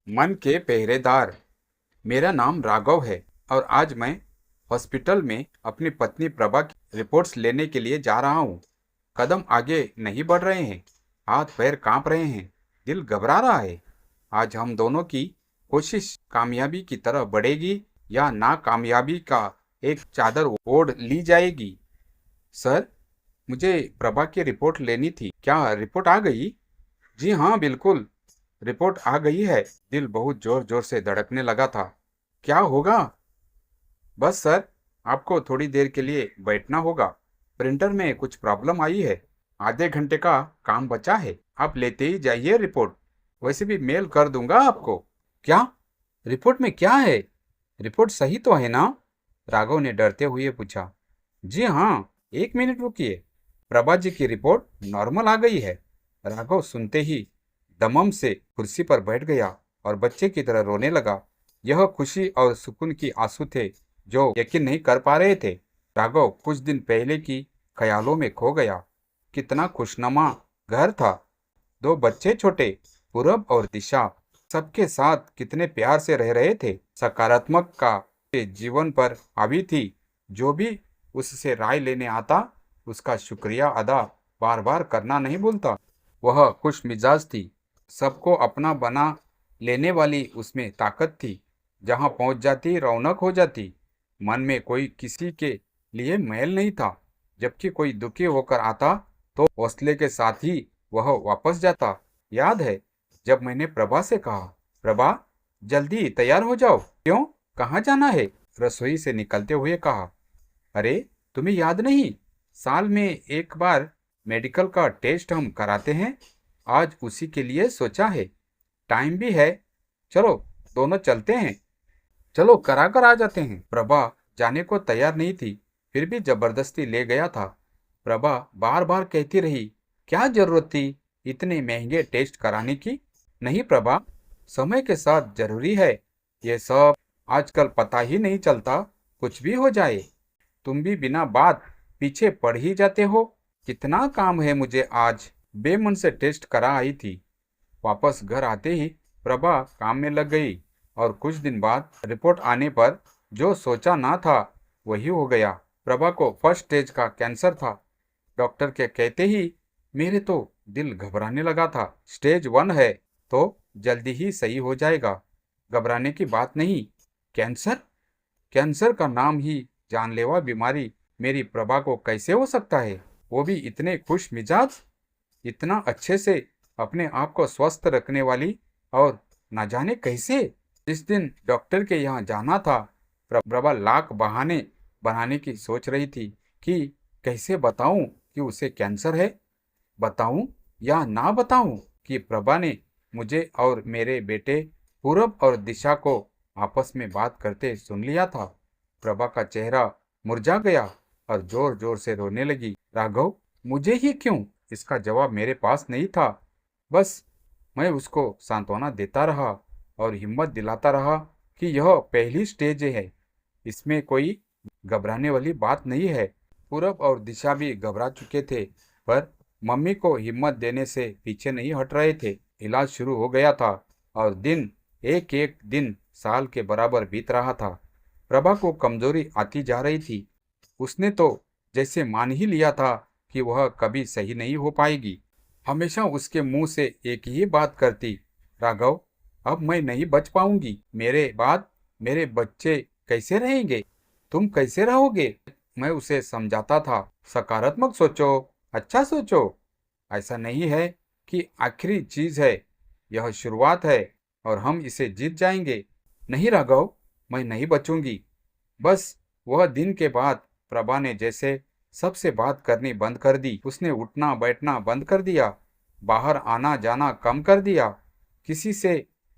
मन के पहरेदार। मेरा नाम राघव है और आज मैं हॉस्पिटल में अपनी पत्नी प्रभा की रिपोर्ट्स लेने के लिए जा रहा हूँ। कदम आगे नहीं बढ़ रहे हैं, हाथ पैर कांप रहे हैं, दिल घबरा रहा है। आज हम दोनों की कोशिश कामयाबी की तरफ बढ़ेगी या नाकामयाबी का एक चादर ओढ़ ली जाएगी। सर, मुझे प्रभा की रिपोर्ट लेनी थी। क्या रिपोर्ट आ गई? जी हाँ, बिल्कुल, रिपोर्ट आ गई है। दिल बहुत जोर जोर से धड़कने लगा था। क्या होगा? बस सर, आपको थोड़ी देर के लिए बैठना होगा। प्रिंटर में कुछ प्रॉब्लम आई है। आधे घंटे का काम बचा है। आप लेते ही जाइए रिपोर्ट। वैसे भी मेल कर दूंगा आपको। क्या? रिपोर्ट में क्या है? रिपोर्ट सही तो है ना? राघव ने डरते हुए पूछा। जी हाँ, एक मिनट रुकिए। प्रभा जी की रिपोर्ट नॉर्मल आ गई है। राघव सुनते ही दमम से कुर्सी पर बैठ गया और बच्चे की तरह रोने लगा। यह खुशी और सुकून की आंसू थे जो यकीन नहीं कर पा रहे थे। राघव कुछ दिन पहले की ख्यालों में खो गया। कितना खुशनुमा घर था। दो बच्चे छोटे, पूरब और दिशा, सबके साथ कितने प्यार से रह रहे थे। सकारात्मक का के जीवन पर हावी थी। जो भी उससे राय लेने आता उसका शुक्रिया अदा बार बार करना नहीं भूलता। वह खुश मिजाज थी। सबको अपना बना लेने वाली उसमें ताकत थी। जहां पहुंच जाती रौनक हो जाती। मन में कोई किसी के लिए मैल नहीं था। जबकि कोई दुखी होकर आता तो हौसले के साथ ही वह वापस जाता। याद है जब मैंने प्रभा से कहा, प्रभा जल्दी तैयार हो जाओ। क्यों, कहाँ जाना है? रसोई से निकलते हुए कहा। अरे, तुम्हें याद नहीं, साल में एक बार मेडिकल का टेस्ट हम कराते हैं। आज उसी के लिए सोचा है। टाइम भी है। चलो दोनों चलते हैं। चलो करा कर आ जाते हैं। प्रभा जाने को तैयार नहीं थी, फिर भी जबरदस्ती ले गया था। प्रभा बार बार कहती रही, क्या जरूरत थी इतने महंगे टेस्ट कराने की? नहीं प्रभा, समय के साथ जरूरी है ये सब। आजकल पता ही नहीं चलता, कुछ भी हो जाए। तुम भी बिना बात पीछे पड़ ही जाते हो। कितना काम है मुझे आज। बेमन से टेस्ट करा आई थी। वापस घर आते ही प्रभा काम में लग गई और कुछ दिन बाद रिपोर्ट आने पर जो सोचा ना था वही हो गया। प्रभा को फर्स्ट स्टेज का कैंसर था। डॉक्टर के कहते ही मेरे तो दिल घबराने लगा था। स्टेज 1 है तो जल्दी ही सही हो जाएगा। घबराने की बात नहीं। कैंसर? कैंसर का नाम ही जानलेवा बीमारी मेरी प्रभा को कैसे हो सकता है? वो भी इतने खुश मिजाज, इतना अच्छे से अपने आप को स्वस्थ रखने वाली। और न जाने कैसे जिस दिन डॉक्टर के यहाँ जाना था, प्रभा लाख बहाने बनाने की सोच रही थी कि कैसे बताऊं कि उसे कैंसर है। बताऊं या ना बताऊं कि प्रभा ने मुझे और मेरे बेटे पूरब और दिशा को आपस में बात करते सुन लिया था। प्रभा का चेहरा मुरझा गया और जोर जोर से रोने लगी। राघव, मुझे ही क्यों? इसका जवाब मेरे पास नहीं था। बस मैं उसको सांत्वना देता रहा और हिम्मत दिलाता रहा कि यह पहली स्टेज है, इसमें कोई घबराने वाली बात नहीं है। पूरब और दिशा भी घबरा चुके थे पर मम्मी को हिम्मत देने से पीछे नहीं हट रहे थे। इलाज शुरू हो गया था और दिन एक एक दिन साल के बराबर बीत रहा था। प्रभा को कमजोरी आती जा रही थी। उसने तो जैसे मान ही लिया था कि वह कभी सही नहीं हो पाएगी। हमेशा उसके मुंह से एक ही बात करती, राघव अब मैं नहीं बच पाऊंगी। मेरे बाद मेरे बच्चे कैसे रहेंगे? तुम कैसे रहोगे? मैं उसे समझाता था, सकारात्मक सोचो, अच्छा सोचो। ऐसा नहीं है कि आखिरी चीज है, यह शुरुआत है और हम इसे जीत जाएंगे। नहीं राघव, मैं नहीं बचूंगी। बस वह दिन के बाद प्रभा ने जैसे सबसे बात करनी बंद कर दी। उसने उठना बैठना बंद कर दिया, बाहर आना जाना कम कर दिया, किसी से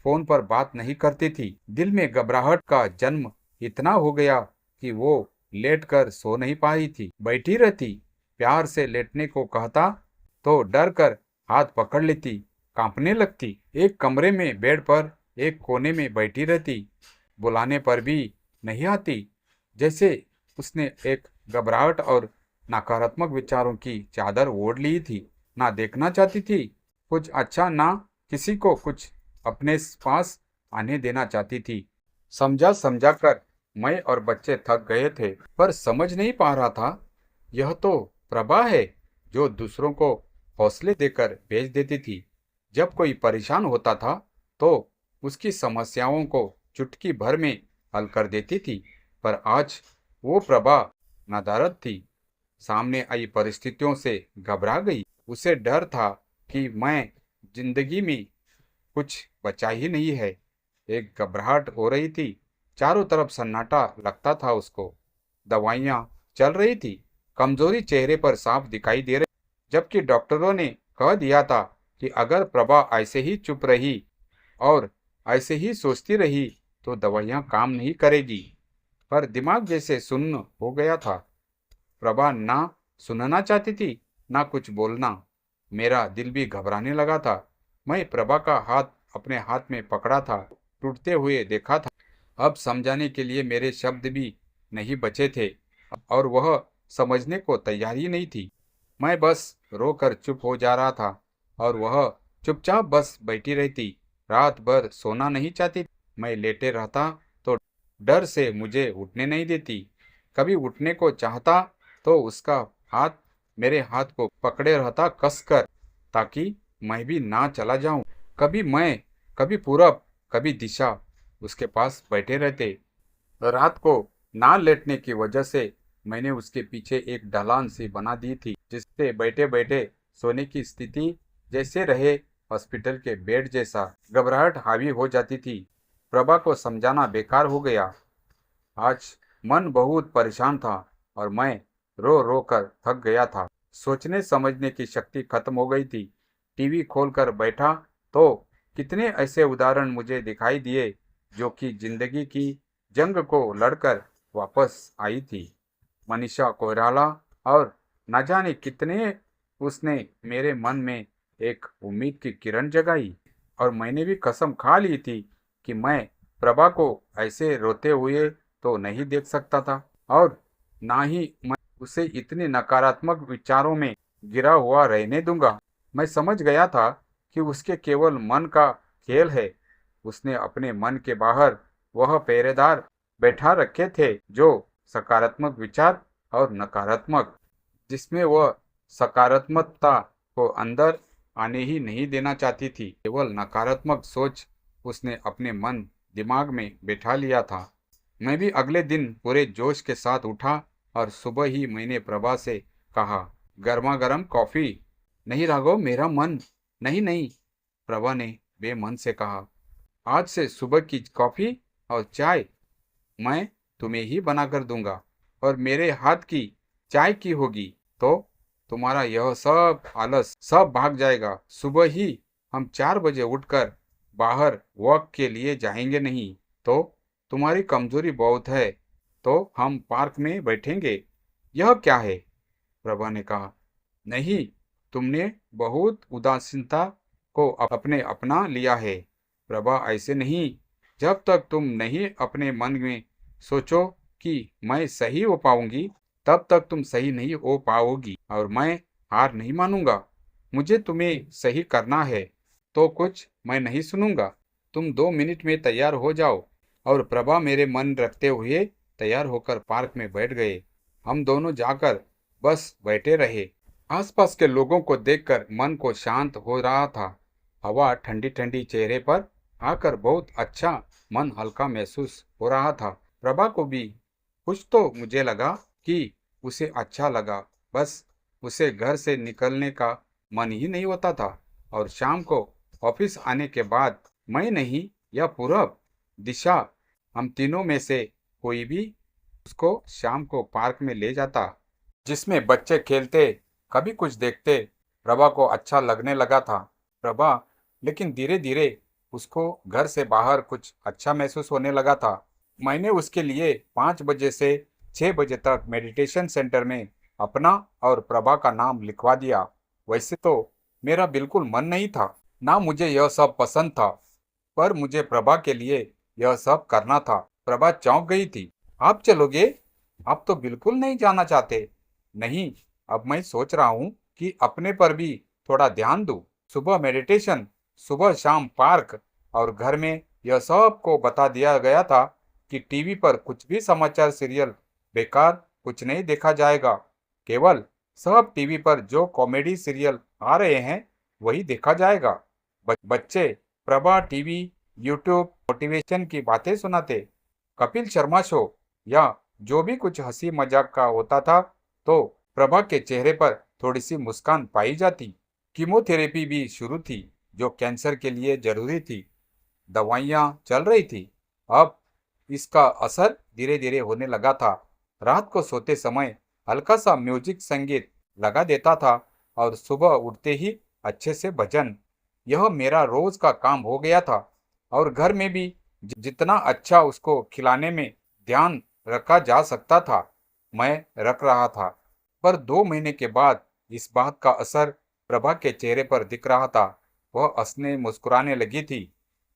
फोन पर बात नहीं करती थी। दिल में घबराहट का जन्म इतना हो गया कि वो लेट कर सो नहीं पाई थी। बैठी रहती, प्यार से लेटने को कहता तो डर कर हाथ पकड़ लेती, कांपने लगती। एक कमरे में बेड पर एक कोने में बैठी रहती, बुलाने पर भी नहीं आती। जैसे उसने एक घबराहट और नकारात्मक विचारों की चादर ओढ़ ली थी। ना देखना चाहती थी कुछ अच्छा, ना किसी को कुछ अपने पास आने देना चाहती थी। समझा समझा कर मैं और बच्चे थक गए थे, पर समझ नहीं पा रहा था यह तो प्रभा है जो दूसरों को हौसले देकर भेज देती थी। जब कोई परेशान होता था तो उसकी समस्याओं को चुटकी भर में हल कर देती थी। पर आज वो प्रभा नदारद थी, सामने आई परिस्थितियों से घबरा गई। उसे डर था कि मैं जिंदगी में कुछ बचा ही नहीं है। एक घबराहट हो रही थी, चारों तरफ सन्नाटा लगता था उसको। दवाइयाँ चल रही थी, कमजोरी चेहरे पर साफ दिखाई दे रही, जबकि डॉक्टरों ने कह दिया था कि अगर प्रभा ऐसे ही चुप रही और ऐसे ही सोचती रही तो दवाइयाँ काम नहीं करेगी। पर दिमाग जैसे सुन्न हो गया था। प्रभा ना सुनना चाहती थी, ना कुछ बोलना। मेरा दिल भी घबराने लगा था। मैं प्रभा का हाथ अपने हाथ में पकड़ा था, टूटते हुए देखा था। अब समझाने के लिए मेरे शब्द भी नहीं बचे थे और वह समझने को तैयार ही नहीं थी। मैं बस रोकर चुप हो जा रहा था और वह चुपचाप बस बैठी रहती। रात भर सोना नहीं चाहती। मैं लेटे रहता तो डर से मुझे उठने नहीं देती। कभी उठने को चाहता तो उसका हाथ मेरे हाथ को पकड़े रहता कसकर, ताकि मैं भी ना चला जाऊं। कभी मैं, कभी पूरब, कभी दिशा उसके पास बैठे रहते। रात को ना लेटने की वजह से मैंने उसके पीछे एक ढलान सी बना दी थी, जिससे बैठे बैठे सोने की स्थिति जैसे रहे हॉस्पिटल के बेड जैसा। घबराहट हावी हो जाती थी। प्रभा को समझाना बेकार हो गया। आज मन बहुत परेशान था और मैं रो रो कर थक गया था। सोचने समझने की शक्ति खत्म हो गई थी। टीवी खोलकर बैठा तो कितने ऐसे उदाहरण मुझे दिखाई दिए जो कि जिंदगी की जंग को लड़कर वापस आई थी। मनीषा कोइराला, और न जाने कितने उसने मेरे मन में एक उम्मीद की किरण जगाई। और मैंने भी कसम खा ली थी कि मैं प्रभा को ऐसे रोते हुए तो नहीं देख सकता था, और ना ही मैं उसे इतने नकारात्मक विचारों में गिरा हुआ रहने दूंगा। मैं समझ गया था कि उसके केवल मन का खेल है। उसने अपने मन के बाहर वह पहरेदार बैठा रखे थे जो सकारात्मक विचार और नकारात्मक, जिसमें वह सकारात्मकता को अंदर आने ही नहीं देना चाहती थी। केवल नकारात्मक सोच उसने अपने मन दिमाग में बैठा लिया था। मैं भी अगले दिन पूरे जोश के साथ उठा और सुबह ही मैंने प्रभा से कहा, गर्मा गर्म कॉफी। नहीं राघव, मेरा मन। नहीं नहीं, प्रभा ने बेमन से कहा, आज से सुबह की कॉफी और चाय मैं तुम्हें ही बनाकर दूंगा, और मेरे हाथ की चाय की होगी तो तुम्हारा यह सब आलस सब भाग जाएगा। सुबह ही हम 4 बजे उठकर बाहर वॉक के लिए जाएंगे। नहीं तो तुम्हारी कमजोरी बहुत है तो हम पार्क में बैठेंगे। यह क्या है? प्रभा ने कहा। नहीं, तुमने बहुत उदासीनता को अपने अपना लिया है। प्रभा, ऐसे नहीं। जब तक तुम नहीं अपने मन में सोचो कि मैं सही हो पाऊंगी, तब तक तुम सही नहीं हो पाओगी, और मैं हार नहीं मानूंगा। मुझे तुम्हें सही करना है तो कुछ मैं नहीं सुनूंगा। तुम 2 मिनट में तैयार हो जाओ। और प्रभा मेरे मन रखते हुए तैयार होकर पार्क में बैठ गए। हम दोनों जाकर बस बैठे रहे। आसपास के लोगों को देखकर मन को शांत हो रहा था। हवा ठंडी ठंडी चेहरे पर आकर बहुत अच्छा, मन हल्का महसूस हो रहा था। प्रभा को भी कुछ तो मुझे लगा कि उसे अच्छा लगा। बस उसे घर से निकलने का मन ही नहीं होता था। और शाम को ऑफिस आने के बाद मैं नहीं या पूरब, दिशा, हम तीनों में से कोई भी उसको शाम को पार्क में ले जाता, जिसमें बच्चे खेलते, कभी कुछ देखते। प्रभा को अच्छा लगने लगा था। प्रभा, लेकिन धीरे धीरे उसको घर से बाहर कुछ अच्छा महसूस होने लगा था। मैंने उसके लिए 5 बजे से 6 बजे तक मेडिटेशन सेंटर में अपना और प्रभा का नाम लिखवा दिया। वैसे तो मेरा बिल्कुल मन नहीं था, ना मुझे यह सब पसंद था, पर मुझे प्रभा के लिए यह सब करना था। प्रभा चौंक गई थी। आप चलोगे? आप तो बिल्कुल नहीं जाना चाहते। नहीं, अब मैं सोच रहा हूँ कि अपने पर भी थोड़ा ध्यान दूँ। सुबह मेडिटेशन, सुबह शाम पार्क, और घर में यह सबको बता दिया गया था कि टीवी पर कुछ भी समाचार सीरियल बेकार कुछ नहीं देखा जाएगा। केवल सब टीवी पर जो कॉमेडी सीरियल आ रहे हैं वही देखा जाएगा। बच्चे प्रभा टीवी, यूट्यूब मोटिवेशन की बातें सुनाते, कपिल शर्मा शो या जो भी कुछ हंसी मजाक का होता था तो प्रभा के चेहरे पर थोड़ी सी मुस्कान पाई जाती। कीमोथेरेपी भी शुरू थी जो कैंसर के लिए जरूरी थी। दवाइयाँ चल रही थी। अब इसका असर धीरे धीरे होने लगा था। रात को सोते समय हल्का सा म्यूजिक संगीत लगा देता था और सुबह उठते ही अच्छे से भजन। यह मेरा रोज का काम हो गया था और घर में भी जितना अच्छा उसको खिलाने में ध्यान रखा जा सकता था मैं रख रहा था। पर 2 महीने के बाद इस बात का असर प्रभा के चेहरे पर दिख रहा था। वह हंसने मुस्कुराने लगी थी।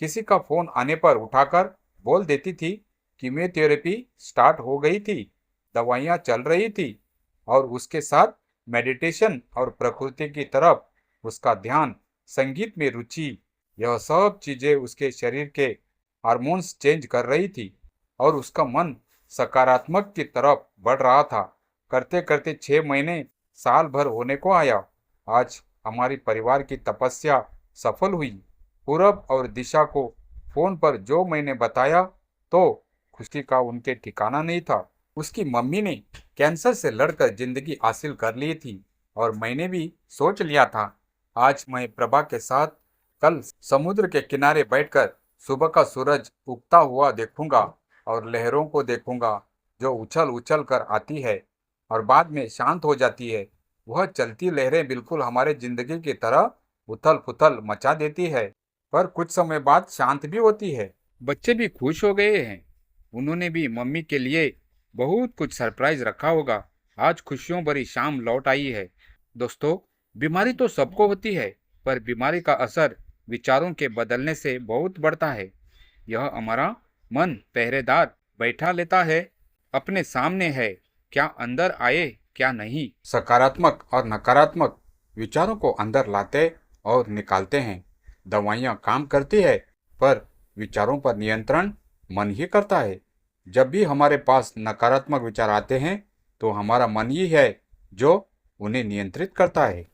किसी का फोन आने पर उठाकर बोल देती थी कीमोथेरेपी स्टार्ट हो गई थी, दवाइयाँ चल रही थी और उसके साथ मेडिटेशन और प्रकृति की तरफ उसका ध्यान, संगीत में रुचि, यह सब चीजें उसके शरीर के हार्मोन्स चेंज कर रही थी और उसका मन सकारात्मक की तरफ बढ़ रहा था। करते करते 6 महीने, साल भर होने को आया। आज हमारी परिवार की तपस्या सफल हुई। पूरब और दिशा को फोन पर जो मैंने बताया तो खुशी का उनके ठिकाना नहीं था। उसकी मम्मी ने कैंसर से लड़कर जिंदगी हासिल कर ली थी और मैंने भी सोच लिया था आज मैं प्रभा के साथ कल समुद्र के किनारे बैठकर सुबह का सूरज उगता हुआ देखूंगा और लहरों को देखूंगा जो उछल उछल कर आती है और बाद में शांत हो जाती है। वह चलती लहरें बिल्कुल हमारे जिंदगी की तरह उथल पुथल मचा देती है पर कुछ समय बाद शांत भी होती है। बच्चे भी खुश हो गए हैं। उन्होंने भी मम्मी के लिए बहुत कुछ सरप्राइज रखा होगा। आज खुशियों भरी शाम लौट आई है। दोस्तों, बीमारी तो सबको होती है पर बीमारी का असर विचारों के बदलने से बहुत बढ़ता है। यह हमारा मन पहरेदार बैठा लेता है, अपने सामने है, क्या अंदर आए क्या नहीं। सकारात्मक और नकारात्मक विचारों को अंदर लाते और निकालते हैं। दवाइयाँ काम करती है पर विचारों पर नियंत्रण मन ही करता है। जब भी हमारे पास नकारात्मक विचार आते हैं तो हमारा मन ही है जो उन्हें नियंत्रित करता है।